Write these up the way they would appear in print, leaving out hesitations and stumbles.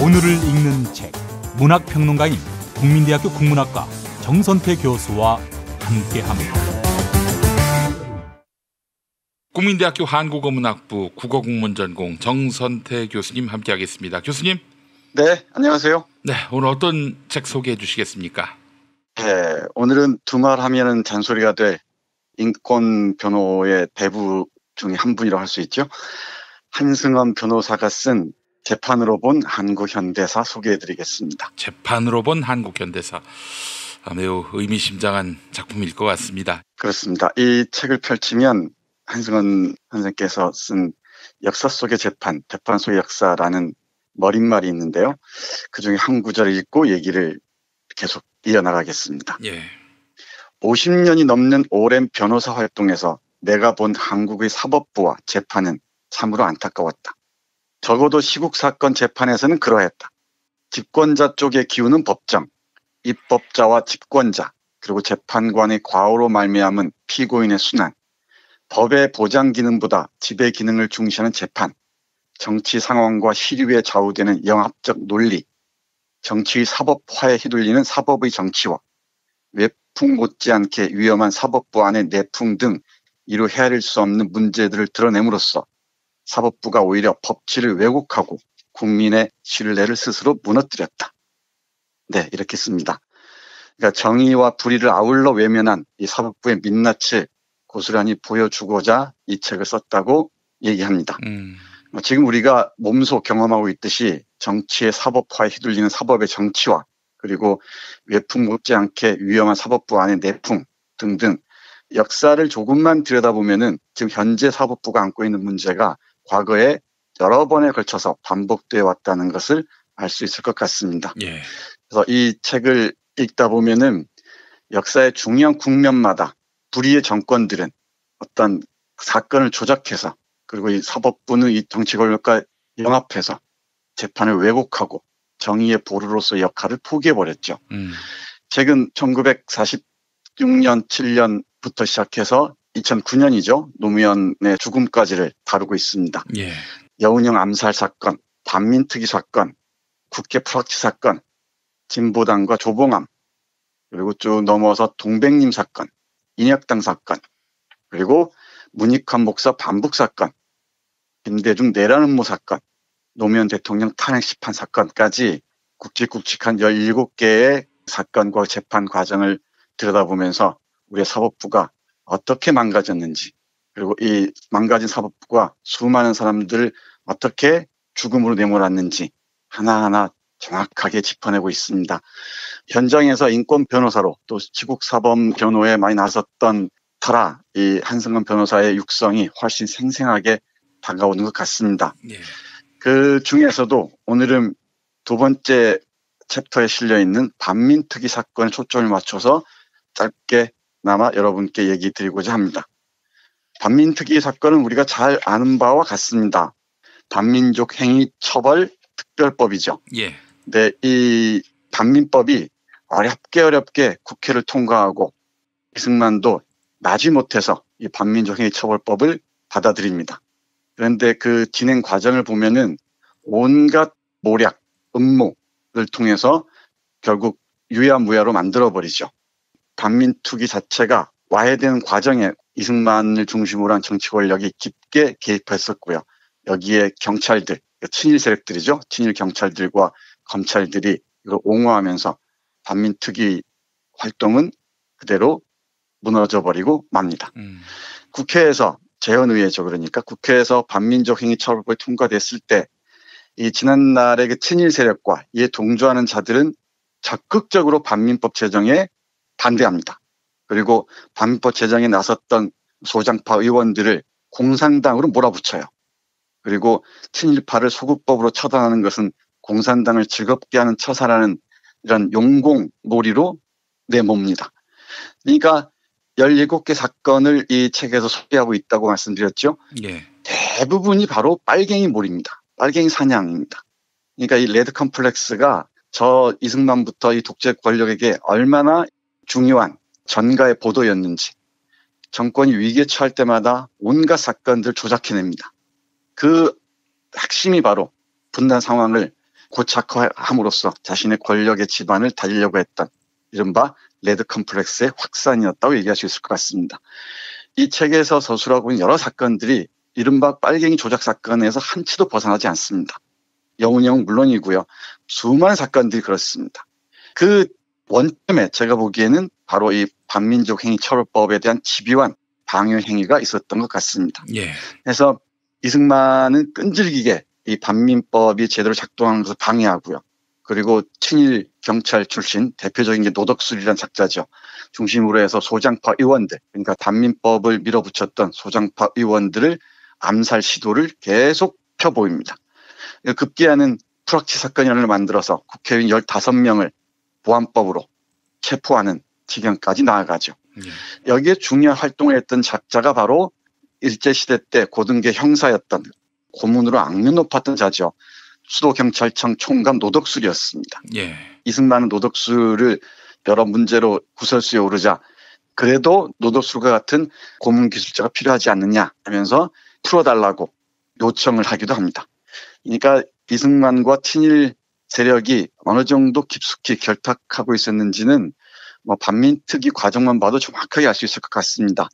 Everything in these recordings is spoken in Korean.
오늘을 읽는 책, 문학평론가인 국민대학교 국문학과 정선태 교수와 함께합니다. 국민대학교 한국어문학부 국어국문전공 정선태 교수님 함께하겠습니다. 교수님. 네, 안녕하세요. 네, 오늘 어떤 책 소개해 주시겠습니까? 네, 오늘은 두말하면은 잔소리가 될 인권 변호의 대부 중에 한 분이라고 할 수 있죠. 한승헌 변호사가 쓴 재판으로 본 한국 현대사 소개해드리겠습니다. 재판으로 본 한국 현대사. 매우 의미심장한 작품일 것 같습니다. 그렇습니다. 이 책을 펼치면 한승헌 선생께서 쓴 역사 속의 재판, 재판 속의 역사라는 머릿말이 있는데요. 그중에 한 구절을 읽고 얘기를 계속 이어나가겠습니다. 예. 50년이 넘는 오랜 변호사 활동에서 내가 본 한국의 사법부와 재판은 참으로 안타까웠다. 적어도 시국 사건 재판에서는 그러했다. 집권자 쪽에 기우는 법정, 입법자와 집권자, 그리고 재판관의 과오로 말미암은 피고인의 순환, 법의 보장 기능보다 지배 기능을 중시하는 재판, 정치 상황과 시류에 좌우되는 영합적 논리, 정치의 사법화에 휘둘리는 사법의 정치화, 외풍 못지않게 위험한 사법부 안의 내풍 등 이루 헤아릴 수 없는 문제들을 드러냄으로써 사법부가 오히려 법치를 왜곡하고 국민의 신뢰를 스스로 무너뜨렸다. 네, 이렇게 씁니다. 그러니까 정의와 불의를 아울러 외면한 이 사법부의 민낯을 고스란히 보여주고자 이 책을 썼다고 얘기합니다. 지금 우리가 몸소 경험하고 있듯이 정치의 사법화에 휘둘리는 사법의 정치화, 그리고 외풍 못지않게 위험한 사법부 안의 내풍 등등 역사를 조금만 들여다보면은 지금 현재 사법부가 안고 있는 문제가 과거에 여러 번에 걸쳐서 반복되어 왔다는 것을 알 수 있을 것 같습니다. 예. 그래서 이 책을 읽다 보면은 역사의 중요한 국면마다 불의의 정권들은 어떤 사건을 조작해서 그리고 이 사법부는 이 정치 권력과 영합해서 재판을 왜곡하고 정의의 보루로서의 역할을 포기해버렸죠. 최근 1946년, 7년부터 시작해서 2009년이죠. 노무현의 죽음까지를 다루고 있습니다. 예. 여운형 암살 사건, 반민특위 사건, 국회 프락치 사건, 진보당과 조봉암, 그리고 쭉 넘어서 동백님 사건, 인혁당 사건, 그리고 문익환 목사 반북 사건, 김대중 내란 음모 사건, 노무현 대통령 탄핵 심판 사건까지 굵직굵직한 17개의 사건과 재판 과정을 들여다보면서 우리의 사법부가 어떻게 망가졌는지, 그리고 이 망가진 사법부가 수많은 사람들을 어떻게 죽음으로 내몰았는지 하나하나 정확하게 짚어내고 있습니다. 현장에서 인권 변호사로 또 지국사범 변호에 많이 나섰던 터라 이 한승헌 변호사의 육성이 훨씬 생생하게 다가오는 것 같습니다. 예. 그 중에서도 오늘은 두 번째 챕터에 실려있는 반민특위 사건에 초점을 맞춰서 짧게나마 여러분께 얘기 드리고자 합니다. 반민특위 사건은 우리가 잘 아는 바와 같습니다. 반민족 행위 처벌 특별법이죠. 예. 네, 이 반민법이 어렵게 국회를 통과하고 이승만도 마지못해서 이 반민족 행위 처벌법을 받아들입니다. 그런데 그 진행 과정을 보면은 온갖 모략, 음모를 통해서 결국 유야무야로 만들어버리죠. 반민특위 자체가 와해되는 과정에 이승만을 중심으로 한 정치 권력이 깊게 개입했었고요. 여기에 경찰들, 친일 세력들이죠. 친일 경찰들과 검찰들이 이걸 옹호하면서 반민특위 활동은 그대로 무너져버리고 맙니다. 국회에서 재헌의회죠. 그러니까 국회에서 반민족 행위 처벌법이 통과됐을 때 이 지난날의 그 친일 세력과 이에 동조하는 자들은 적극적으로 반민법 제정에 반대합니다. 그리고 반민법 제정에 나섰던 소장파 의원들을 공산당으로 몰아붙여요. 그리고 친일파를 소급법으로 처단하는 것은 공산당을 즐겁게 하는 처사라는 이런 용공놀이로 내몹니다. 그러니까 17개 사건을 이 책에서 소개하고 있다고 말씀드렸죠. 예. 대부분이 바로 빨갱이 몰입니다. 빨갱이 사냥입니다. 그러니까 이 레드 컴플렉스가 저 이승만부터 이 독재 권력에게 얼마나 중요한 전가의 보도였는지 정권이 위기에 처할 때마다 온갖 사건들을 조작해냅니다. 그 핵심이 바로 분단 상황을 고착화함으로써 자신의 권력의 기반을 다지려고 했던 이른바 레드 컴플렉스의 확산이었다고 얘기할 수 있을 것 같습니다. 이 책에서 서술하고 있는 여러 사건들이 이른바 빨갱이 조작 사건에서 한치도 벗어나지 않습니다. 영훈형은 물론이고요. 수많은 사건들이 그렇습니다. 그 원점에 제가 보기에는 바로 이 반민족 행위 처벌법에 대한 집요한 방해 행위가 있었던 것 같습니다. 예. 그래서 이승만은 끈질기게 이 반민법이 제대로 작동하는 것을 방해하고요. 그리고 친일 경찰 출신 대표적인 게 노덕술이라는 작자죠. 중심으로 해서 소장파 의원들, 그러니까 반민법을 밀어붙였던 소장파 의원들을 암살 시도를 계속 펴보입니다. 급기야는 프락치 사건을 만들어서 국회의원 15명을 보안법으로 체포하는 지경까지 나아가죠. 여기에 중요한 활동을 했던 작자가 바로 일제시대 때 고등계 형사였던 고문으로 악명 높았던 자죠. 수도경찰청 총감 노덕술이었습니다. 예. 이승만은 노덕술을 여러 문제로 구설수에 오르자 그래도 노덕술과 같은 고문 기술자가 필요하지 않느냐 하면서 풀어달라고 요청을 하기도 합니다. 그러니까 이승만과 친일 세력이 어느 정도 깊숙이 결탁하고 있었는지는 반민특위 과정만 봐도 정확하게 알 수 있을 것 같습니다.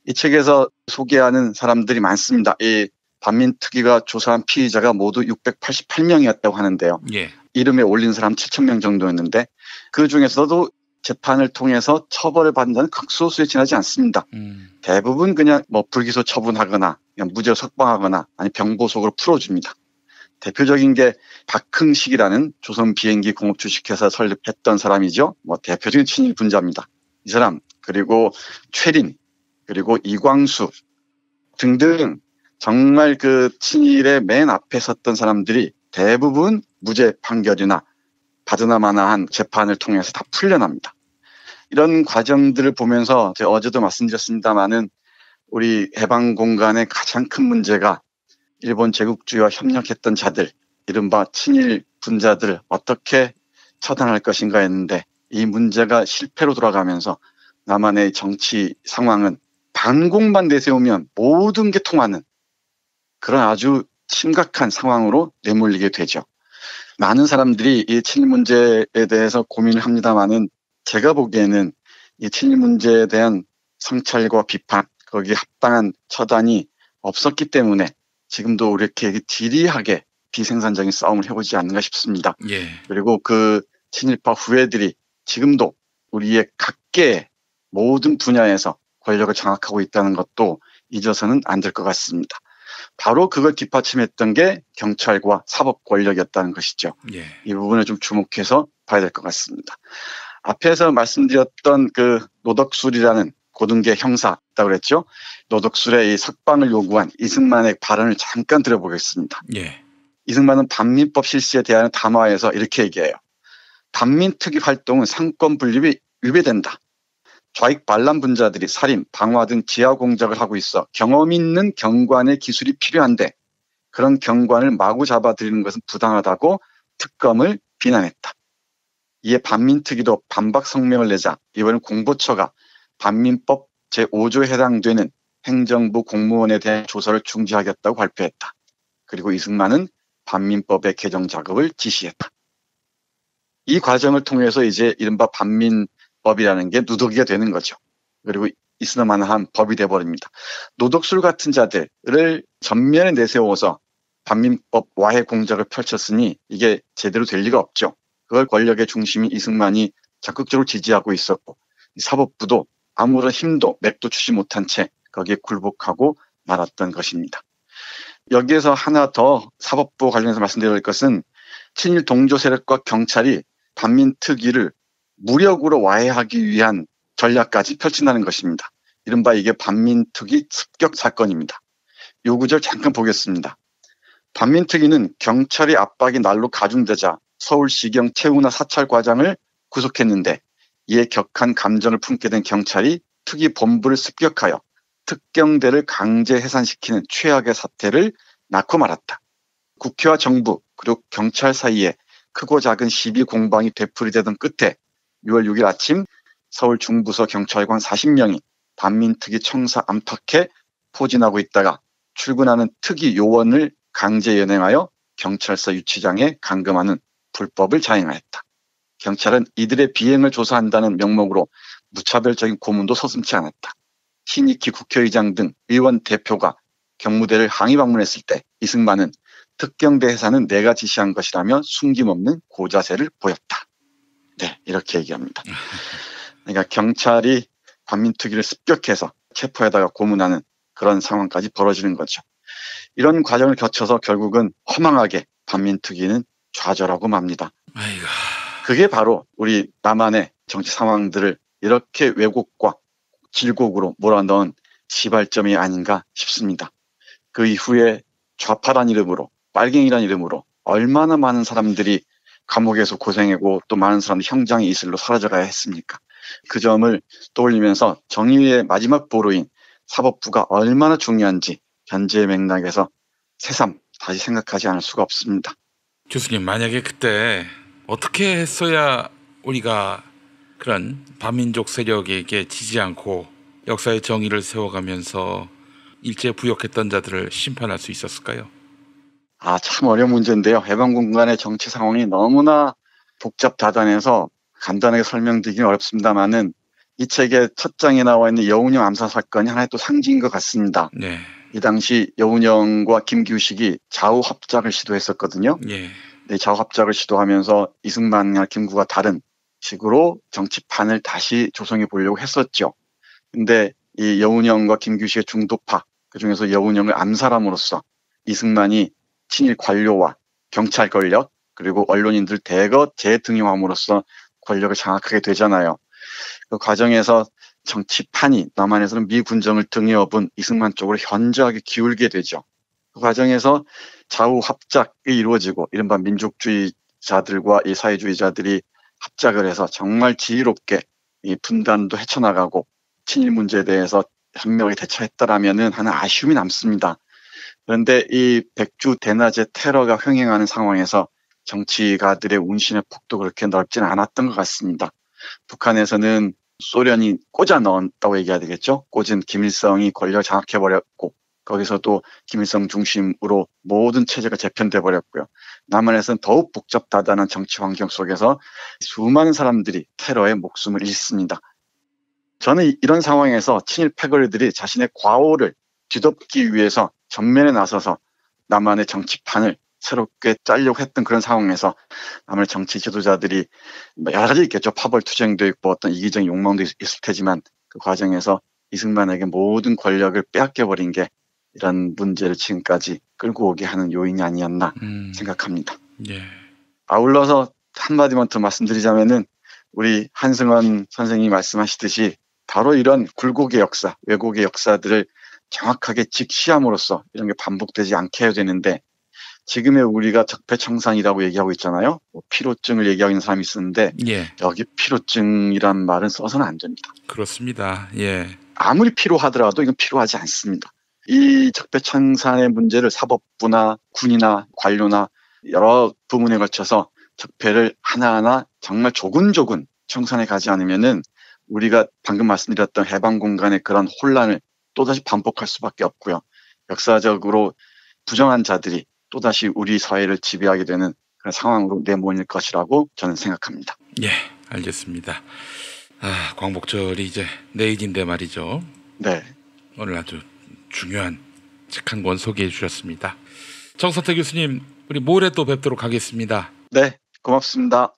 이 책에서 소개하는 사람들이 많습니다. 이 반민특위가 조사한 피의자가 모두 688명이었다고 하는데요. 예. 이름에 올린 사람 7,000명 정도였는데 그 중에서도 재판을 통해서 처벌을 받는다는 극소수에 지나지 않습니다. 대부분 그냥 불기소 처분하거나 그냥 무죄로 석방하거나 아니 병보석으로 풀어줍니다. 대표적인 게 박흥식이라는 조선 비행기 공업 주식회사 설립했던 사람이죠. 대표적인 친일 분자입니다. 이 사람 그리고 최린 그리고 이광수 등등 정말 그 친일의 맨 앞에 섰던 사람들이 대부분 무죄 판결이나 받으나 마나한 재판을 통해서 다 풀려납니다. 이런 과정들을 보면서 제가 어제도 말씀드렸습니다마는 우리 해방 공간의 가장 큰 문제가 일본 제국주의와 협력했던 자들, 이른바 친일 분자들을 어떻게 처단할 것인가 했는데 이 문제가 실패로 돌아가면서 남한의 정치 상황은 반공만 내세우면 모든 게 통하는 그런 아주 심각한 상황으로 내몰리게 되죠. 많은 사람들이 이 친일 문제에 대해서 고민을 합니다마는 제가 보기에는 이 친일 문제에 대한 성찰과 비판, 거기에 합당한 처단이 없었기 때문에 지금도 우리 이렇게 지리하게 비생산적인 싸움을 해보지 않는가 싶습니다. 예. 그리고 그 친일파 후예들이 지금도 우리의 각계의 모든 분야에서 권력을 장악하고 있다는 것도 잊어서는 안 될 것 같습니다. 바로 그걸 뒷받침했던 게 경찰과 사법 권력이었다는 것이죠. 예. 이 부분을 좀 주목해서 봐야 될 것 같습니다. 앞에서 말씀드렸던 그 노덕술이라는 고등계 형사 있다고 그랬죠. 노덕술의 이 석방을 요구한 이승만의 발언을 잠깐 들어보겠습니다. 예. 이승만은 반민법 실시에 대한 담화에서 이렇게 얘기해요. 반민특위 활동은 상권 분립이 위배된다. 좌익 반란 분자들이 살인, 방화 등 지하 공작을 하고 있어 경험 있는 경관의 기술이 필요한데 그런 경관을 마구 잡아들이는 것은 부당하다고 특검을 비난했다. 이에 반민특위도 반박 성명을 내자 이번엔 공보처가 반민법 제5조에 해당되는 행정부 공무원에 대한 조사를 중지하겠다고 발표했다. 그리고 이승만은 반민법의 개정 작업을 지시했다. 이 과정을 통해서 이제 이른바 반민법이라는 게 누더기가 되는 거죠. 그리고 있으나 마나한 법이 돼버립니다. 노덕술 같은 자들을 전면에 내세워서 반민법 와해 공작을 펼쳤으니 이게 제대로 될 리가 없죠. 그걸 권력의 중심인 이승만이 적극적으로 지지하고 있었고 사법부도 아무런 힘도 맥도 주지 못한 채 거기에 굴복하고 말았던 것입니다. 여기에서 하나 더 사법부 관련해서 말씀드릴 것은 친일 동조 세력과 경찰이 반민특위를 무력으로 와해하기 위한 전략까지 펼친다는 것입니다. 이른바 이게 반민특위 습격 사건입니다. 이 구절 잠깐 보겠습니다. 반민특위는 경찰의 압박이 날로 가중되자 서울시경 최운하 사찰과장을 구속했는데 이에 격한 감정을 품게 된 경찰이 특위 본부를 습격하여 특경대를 강제 해산시키는 최악의 사태를 낳고 말았다. 국회와 정부 그리고 경찰 사이에 크고 작은 시비 공방이 되풀이되던 끝에 6월 6일 아침 서울 중부서 경찰관 40명이 반민특위 청사 암탉에 포진하고 있다가 출근하는 특위 요원을 강제 연행하여 경찰서 유치장에 감금하는 불법을 자행하였다. 경찰은 이들의 비행을 조사한다는 명목으로 무차별적인 고문도 서슴지 않았다. 신익희 국회의장 등 의원 대표가 경무대를 항의 방문했을 때 이승만은 특경대 해산은 내가 지시한 것이라며 숨김없는 고자세를 보였다. 네, 이렇게 얘기합니다. 그러니까 경찰이 반민특위를 습격해서 체포에다가 고문하는 그런 상황까지 벌어지는 거죠. 이런 과정을 거쳐서 결국은 허망하게 반민특위는 좌절하고 맙니다. 아이고. 그게 바로 우리 남한의 정치 상황들을 이렇게 왜곡과 질곡으로 몰아넣은 시발점이 아닌가 싶습니다. 그 이후에 좌파란 이름으로, 빨갱이란 이름으로 얼마나 많은 사람들이 감옥에서 고생하고 또 많은 사람들이 형장의 이슬로 사라져가야 했습니까? 그 점을 떠올리면서 정의의 마지막 보루인 사법부가 얼마나 중요한지 현재의 맥락에서 새삼 다시 생각하지 않을 수가 없습니다. 교수님, 만약에 그때 어떻게 했어야 우리가 그런 반민족 세력에게 지지 않고 역사의 정의를 세워가면서 일제 부역했던 자들을 심판할 수 있었을까요? 참 어려운 문제인데요. 해방군간의 정치 상황이 너무나 복잡다단해서 간단하게 설명드리기는 어렵습니다만은 이 책의 첫 장에 나와 있는 여운형 암살 사건이 하나의 또 상징인 것 같습니다. 네. 이 당시 여운형과 김규식이 좌우 합작을 시도했었거든요. 예. 네, 좌우 합작을 시도하면서 이승만이나 김구가 다른 식으로 정치판을 다시 조성해 보려고 했었죠. 근데 이 여운형과 김규식의 중도파, 그중에서 여운형을 암살함으로써 이승만이 친일 관료와 경찰 권력 그리고 언론인들 대거 재등용함으로써 권력을 장악하게 되잖아요. 그 과정에서 정치판이 남한에서는 미군정을 등에 업은 이승만 쪽으로 현저하게 기울게 되죠. 그 과정에서 좌우 합작이 이루어지고 이른바 민족주의자들과 이 사회주의자들이 합작을 해서 정말 지혜롭게 이 분단도 헤쳐나가고 친일 문제에 대해서 현명하게 대처했다라면은 하는 아쉬움이 남습니다. 그런데 이 백주 대낮의 테러가 흥행하는 상황에서 정치가들의 운신의 폭도 그렇게 넓지는 않았던 것 같습니다. 북한에서는 소련이 꽂아 넣었다고 얘기해야 되겠죠. 꽂은 김일성이 권력을 장악해버렸고 거기서도 김일성 중심으로 모든 체제가 재편돼 버렸고요. 남한에서는 더욱 복잡다단한 정치 환경 속에서 수많은 사람들이 테러에 목숨을 잃습니다. 저는 이런 상황에서 친일 패거리들이 자신의 과오를 뒤덮기 위해서 전면에 나서서 남한의 정치판을 새롭게 짜려고 했던 그런 상황에서 남한의 정치 지도자들이 여러 가지 있겠죠. 파벌투쟁도 있고 어떤 이기적인 욕망도 있을 테지만 그 과정에서 이승만에게 모든 권력을 빼앗겨버린 게 이런 문제를 지금까지 끌고 오게 하는 요인이 아니었나 생각합니다. 예. 아울러서 한마디만 더 말씀드리자면은 우리 한승원 선생님이 말씀하시듯이 바로 이런 굴곡의 역사, 왜곡의 역사들을 정확하게 직시함으로써 이런 게 반복되지 않게 해야 되는데 지금의 우리가 적폐청산이라고 얘기하고 있잖아요. 피로증을 얘기하고 있는 사람이 있었는데 예. 여기 피로증이란 말은 써서는 안 됩니다. 그렇습니다. 예. 아무리 필요하더라도 이건 필요하지 않습니다. 이 적폐청산의 문제를 사법부나 군이나 관료나 여러 부문에 걸쳐서 적폐를 하나하나 정말 조근조근 청산해 가지 않으면은 우리가 방금 말씀드렸던 해방공간의 그런 혼란을 또다시 반복할 수밖에 없고요. 역사적으로 부정한 자들이 또다시 우리 사회를 지배하게 되는 그런 상황으로 내몰릴 것이라고 저는 생각합니다. 예, 알겠습니다. 광복절이 이제 내일인데 말이죠. 네. 오늘 아주 중요한 책 한 권 소개해 주셨습니다. 정선태 교수님, 우리 모레 또 뵙도록 하겠습니다. 네, 고맙습니다.